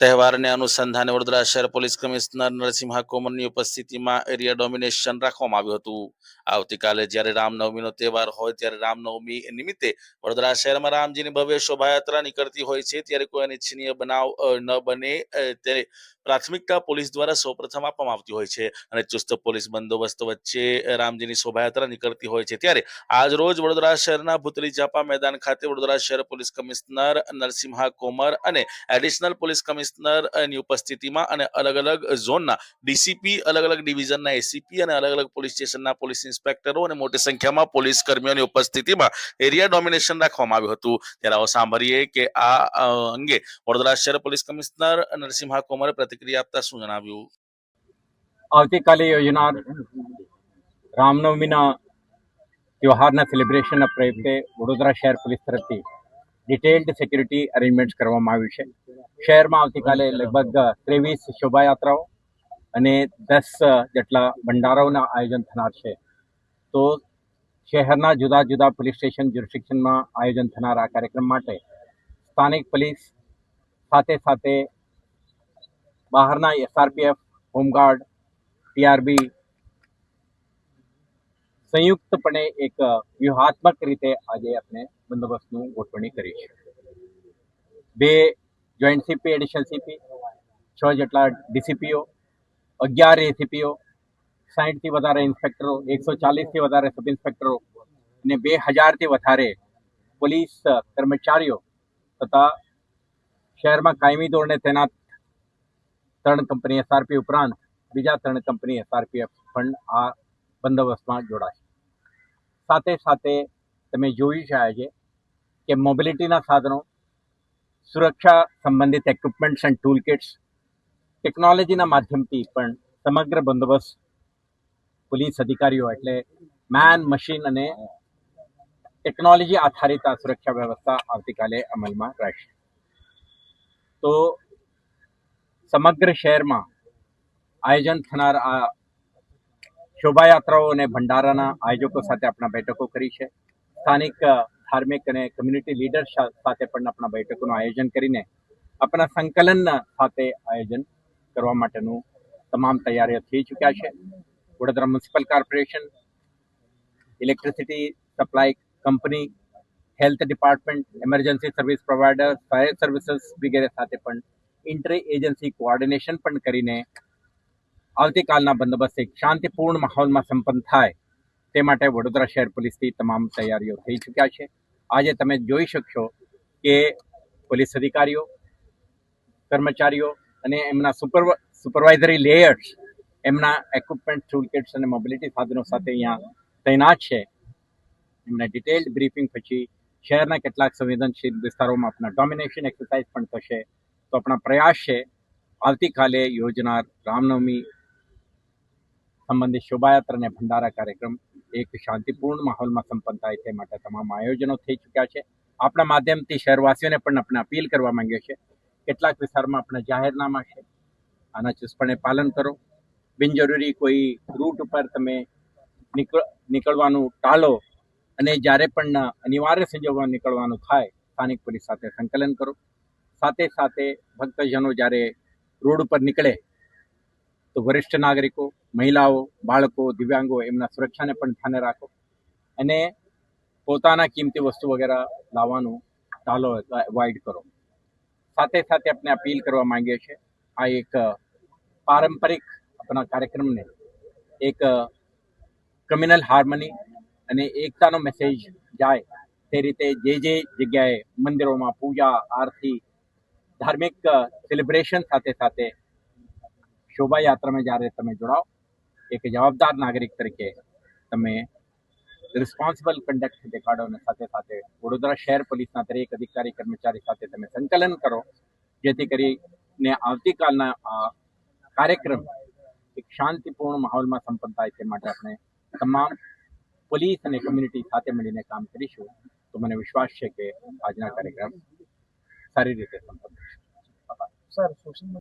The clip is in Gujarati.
તહેવારને અનુસંધાને વડોદરા શહેર પોલીસ કમિશનર નરસિંહા કોમરની ઉપસ્થિતિમાં એરિયા ડોમિનેશન રાખવામાં આવ્યું હતું। આવતીકાલે જ્યારે રામનવમીનો તહેવાર હોય ત્યારે રામનવમી નિમિત્તે વડોદરા શહેરમાં રામજીની ભવ્ય શોભાયાત્રા નીકળતી હોય છે, ત્યારે કોઈ અનિચ્છનીય બનાવ ન બને ત્યારે પ્રાથમિકતા પોલીસ દ્વારા સૌપ્રથમ આપવામાં આવતી હોય છે અને ચુસ્ત પોલીસ બંદોબસ્ત વચ્ચે રામજીની શોભાયાત્રા નીકળતી હોય છે। ત્યારે આજ રોજ વડોદરા શહેરના ભૂતળી ઝાપા મેદાન ખાતે વડોદરા શહેર પોલીસ કમિશનર નરસિંહા કોમર અને એડિશનલ પોલીસ કમિશનરની ઉપસ્થિતિમાં અને અલગ અલગ ઝોનના ડીસીપી, અલગ અલગ ડિવિઝનના એસીપી અને અલગ અલગ પોલીસ સ્ટેશનના પોલીસ ઇન્સ્પેક્ટરો અને મોટી સંખ્યામાં પોલીસ કર્મીઓની ઉપસ્થિતિમાં એરિયા ડોમિનેશન રાખવામાં આવ્યું હતું। ત્યારે આવો સાંભળીએ કે આ અંગે વડોદરા શહેર પોલીસ કમિશનર નરસિંહા કોમરે પ્રતિક્રિયા આપતા શું જણાવ્યું। આવતીકાલે યોજનાર રામનવમીના ત્યોહારના સેલિબ્રેશનના પ્રયુક્તે વડોદરા શહેર પોલીસ તરફથી ડિટેલ્ડ સિક્યુરિટી અરેન્જમેન્ટ્સ કરવામાં આવ્યું છે। શહેરમાં આવતીકાલે લગભગ 23 શોભાયાત્રાઓ અને 10 જેટલા ભંડારાઓના આયોજન થનાર છે। તો શહેરના જુદા જુદા પોલીસ સ્ટેશન જ્યુરિસ્ડિક્શનમાં આયોજન થનાર આ કાર્યક્રમ માટે સ્થાનિક પોલીસ સાથે સાથે બહારના એસઆરપીએફ, હોમગાર્ડ, ટીઆરબી સંયુક્તપણે એક વ્યૂહાત્મક રીતે આજે આપણે બંદોબસ્તનું ગોઠવણી કરી છે। 2 જોઈન્ટ સીપી, એડિશનલ સીપી, 6 જેટલા ડીસીપીઓ, 11 એસીપીઓ, 60થી વધારે ઇન્સ્પેક્ટરો, 140થી વધારે સબ ઇન્સ્પેક્ટરો અને 2000થી વધારે પોલીસ કર્મચારીઓ તથા શહેરમાં કાયમી ધોરણે તૈનાત 3 કંપની એસઆરપી ઉપરાંત બીજા 3 કંપની એસઆરપીએફ પણ આ બંદોબસ્તમાં જોડાશે। સાથે સાથે તમે જોયું છે આજે કે મોબિલિટીના સાધનો, સુરક્ષા સંબંધિત ઇક્વિપમેન્ટ્સ એન્ડ ટૂલ કિટ્સ, ટેકનોલોજીના માધ્યમથી પણ સમગ્ર બંદોબસ્ત પોલીસ અધિકારીઓ એટલે મેન, મશીન અને ટેકનોલોજી આધારિત આ સુરક્ષા વ્યવસ્થા આવતીકાલે અમલમાં રહેશે। તો સમગ્ર શહેરમાં આયોજન થનાર આ શોભાયાત્રાઓ અને ભંડારાના આયોજકો સાથે આપણા બેઠકો કરી છે। સ્થાનિક ધાર્મિક અને કમ્યુનિટી લીડર્સ સાથે પણ આપણા બેઠકોનું આયોજન કરીને આપણા સંકલન સાથે આયોજન કરવા માટેનું તમામ તૈયારીઓ થઈ ચૂક્યા છે। Vadodara municipal corporation, electricity supply company, health department, emergency service provider, fire services વગેરે સાથે પણ ઇન્ટર એજન્સી કોઓર્ડિનેશન પણ કરીને આવતીકાલના બંદોબસ્ત એક શાંતિપૂર્ણ માહોલમાં સંપન્ન થાય તે માટે વડોદરા શહેર પોલીસની તમામ તૈયારીઓ થઈ ચૂક્યા છે। આજે તમે જોઈ શકશો કે પોલીસ અધિકારીઓ, કર્મચારીઓ અને એમના સુપરવાઇઝરી લેયર્સ એમના ઇક્વિપમેન્ટ, ટૂલ કિટ્સ અને મોબિલિટી સાધનો સાથે અહીંયા તૈનાત છે। એમને ડિટેલ્ડ બ્રીફિંગ પછી શહેરના કેટલાક સંવેદનશીલ વિસ્તારોમાં આપણા ડોમિનેશન એક્સરસાઇઝ પણ થશે। તો આપણા પ્રયાસ છે આવતીકાલે યોજનાર રામનવમી સંબંધિત શોભાયાત્રા અને ભંડારા કાર્યક્રમ એક શાંતિપૂર્ણ માહોલમાં સંપન્ન થાય તે માટે તમામ આયોજનો થઈ ચૂક્યા છે। આપણા માધ્યમથી શહેરવાસીઓને પણ આપણે અપીલ કરવા માંગીએ છીએ, કેટલાક વિસ્તારમાં આપણા જાહેરનામા છે, આના ચુસ્તપણે પાલન કરો। બિનજરૂરી કોઈ રૂટ ઉપર તમે નીકળવાનું ટાળો અને જ્યારે પણ અનિવાર્ય સંજોગોમાં નીકળવાનું થાય સ્થાનિક પોલીસ સાથે સંકલન કરો। સાથે સાથે ભક્તજનો જ્યારે રોડ ઉપર નીકળે તો વરિષ્ઠ નાગરિકો, મહિલાઓ, બાળકો, દિવ્યાંગો એમના સુરક્ષાને પણ ધ્યાને રાખો અને પોતાના કિંમતી વસ્તુ વગેરે લાવવાનું ટાળો અથવા એવોઇડ કરો। સાથે સાથે આપણે અપીલ કરવા માંગીએ છીએ આ એક પારંપરિક આપણા કાર્યક્રમને એક કમ્યુનલ હાર્મની અને એકતાનો મેસેજ જાય તે રીતે જે જગ્યાએ મંદિરોમાં પૂજા, આરતી, ધાર્મિક સેલિબ્રેશન સાથે સાથે શોભાયાત્રામાં જ્યારે તમે જોડાઓ એક જવાબદાર નાગરિક તરીકે તમે રિસ્પોન્સિબલ કન્ડક્ટ દેખાડો અને સાથે સાથે વડોદરા શહેર પોલીસના દરેક અધિકારી કર્મચારી સાથે તમે સંકલન કરો, જેથી કરીને આવતીકાલના આ કાર્યક્રમ એક શાંતિપૂર્ણ માહોલમાં સંપન્ન થાય તે માટે આપણે તમામ પોલીસ અને કમ્યુનિટી સાથે મળીને કામ કરીશું। તો મને વિશ્વાસ છે કે આજના કાર્યક્રમ સારી રીતે સંપન્ન થશે।